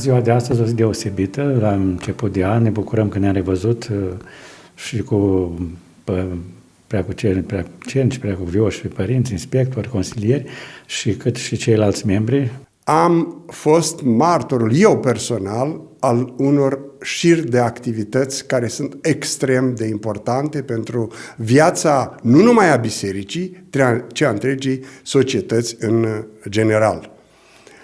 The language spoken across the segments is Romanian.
Ziua de astăzi o zi deosebită. La început de an ne bucurăm că ne-am revăzut și cu preacucernici, preacuvioși, părinți, inspectori, consilieri și cât și ceilalți membri. Am fost martorul, eu personal, al unor șiri de activități care sunt extrem de importante pentru viața nu numai a bisericii, ci a întregii societăți în general.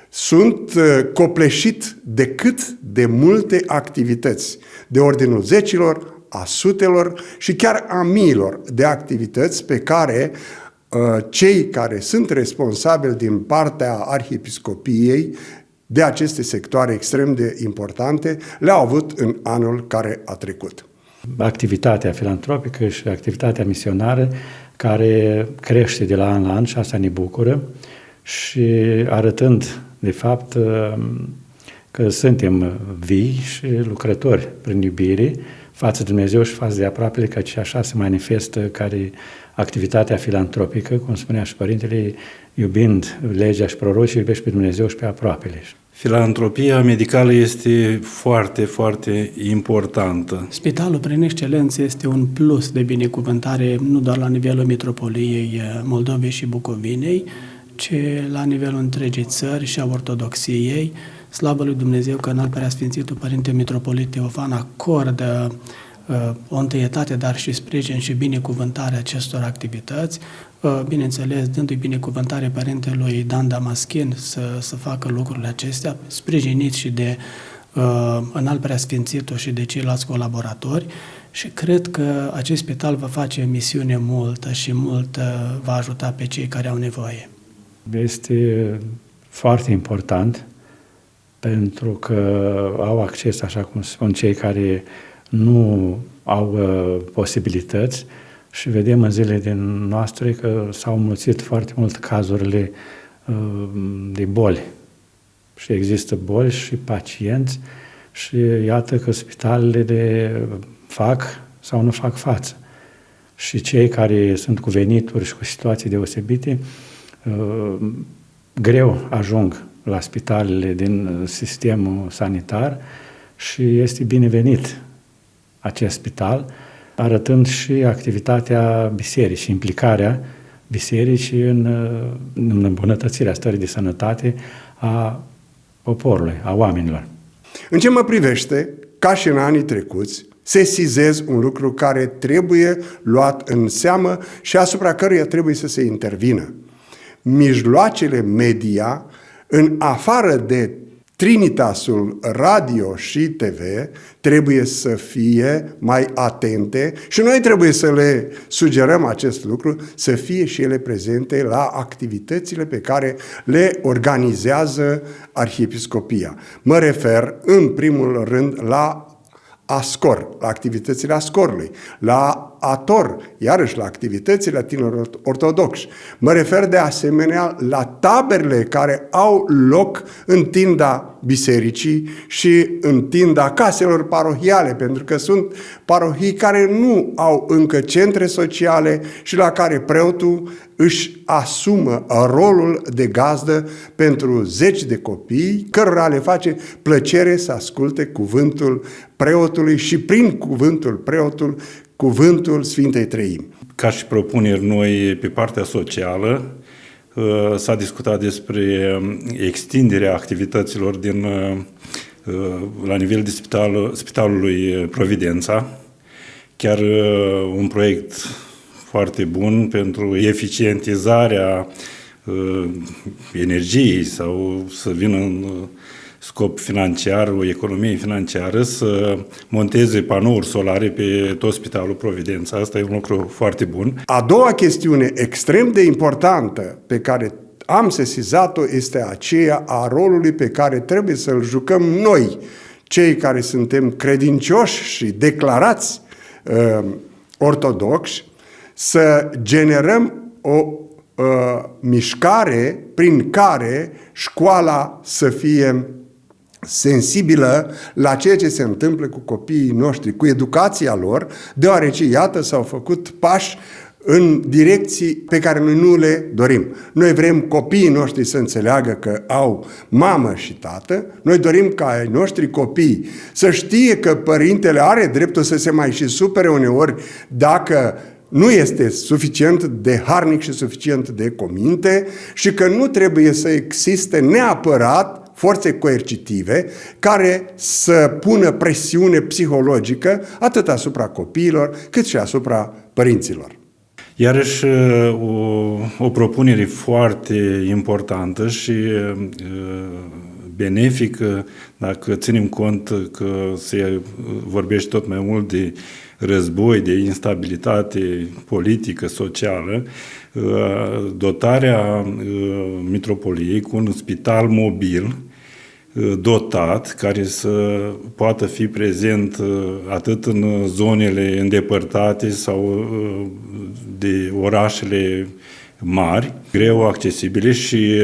Sunt copleșit de cât de multe activități, de ordinul zecilor, a sutelor și chiar a miilor de activități pe care cei care sunt responsabili din partea Arhiepiscopiei de aceste sectoare extrem de importante le-au avut în anul care a trecut. Activitatea filantropică și activitatea misionară care crește de la an la an și asta ne bucură și arătând de fapt că suntem vii și lucrători prin iubire față de Dumnezeu și față de aproapele, căci așa se manifestă care activitatea filantropică, cum spunea și Părintele, iubind legea și prorocii, iubești pe Dumnezeu și pe aproapele. Filantropia medicală este foarte, foarte importantă. Spitalul prin excelență este un plus de binecuvântare nu doar la nivelul metropoliei Moldovei și Bucovinei, ci la nivelul întregii țări și a ortodoxiei. Slavă lui Dumnezeu că înalt preasfințitul Părinte Mitropolit Teofan acordă o întâietate, dar și sprijin și binecuvântare acestor activități, bineînțeles, dându-i binecuvântare Părintelui Dan Damaschin să facă lucrurile acestea, sprijinit și de înalt preasfințitul și de ceilalți colaboratori și cred că acest spital va face o misiune multă și mult va ajuta pe cei care au nevoie. Este foarte important pentru că au acces, așa cum spun, cei care nu au posibilități și vedem în zilele din noastre că s-au înmulțit foarte mult cazurile de boli și există boli și pacienți și iată că spitalele le fac sau nu fac față. Și cei care sunt cu venituri și cu situații deosebite greu ajung la spitalele din sistemul sanitar și este binevenit acest spital, arătând și activitatea bisericii și implicarea bisericii în îmbunătățirea stării de sănătate a poporului, a oamenilor. În ce mă privește, ca și în anii trecuți, sesizez un lucru care trebuie luat în seamă și asupra căruia trebuie să se intervină. Mijloacele media, în afară de Trinitasul radio și TV, trebuie să fie mai atente și noi trebuie să le sugerăm acest lucru, să fie și ele prezente la activitățile pe care le organizează Arhiepiscopia. Mă refer în primul rând la ASCOR, la activitățile ASCOR-ului, la ATOR, iarăși la activitățile tinerilor ortodoxi. Mă refer de asemenea la taberele care au loc în tinda bisericii și în tinda caselor parohiale, pentru că sunt parohii care nu au încă centre sociale și la care preotul își asumă rolul de gazdă pentru zeci de copii, cărora le face plăcere să asculte cuvântul preotului și prin cuvântul preotului cuvântul Sfintei Treimi. Ca și propuneri noi pe partea socială, s-a discutat despre extinderea activităților la nivel de Spitalului Providența, chiar un proiect foarte bun pentru eficientizarea energiei sau să vină în scop financiar, o economie financiară, să monteze panouri solare pe tot Spitalul Providența. Asta e un lucru foarte bun. A doua chestiune extrem de importantă pe care am sesizat-o este aceea a rolului pe care trebuie să-l jucăm noi, cei care suntem credincioși și declarați ortodoxi, să generăm o mișcare prin care școala să fie sensibilă la ceea ce se întâmplă cu copiii noștri, cu educația lor, deoarece, iată, s-au făcut pași în direcții pe care noi nu le dorim. Noi vrem copiii noștri să înțeleagă că au mamă și tată, noi dorim ca ai noștri copii să știe că părintele are dreptul să se mai și supere uneori dacă nu este suficient de harnic și suficient de cominte și că nu trebuie să existe neapărat forțe coercitive care să pună presiune psihologică atât asupra copiilor cât și asupra părinților. Iarăși o propunere foarte importantă și benefică, dacă ținem cont că se vorbește tot mai mult de război, de instabilitate politică, socială, dotarea mitropoliei cu un spital mobil dotat, care să poată fi prezent atât în zonele îndepărtate sau de orașele mari, greu accesibile și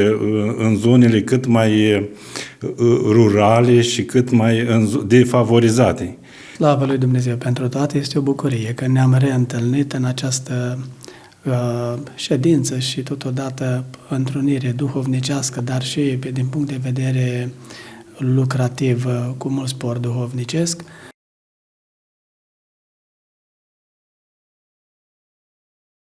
în zonele cât mai rurale și cât mai defavorizate. Slavă lui Dumnezeu pentru toate, este o bucurie că ne-am reîntâlnit în această ședință și totodată întrunire duhovnicească, dar și din punct de vedere lucrativ cu mult spor duhovnicesc.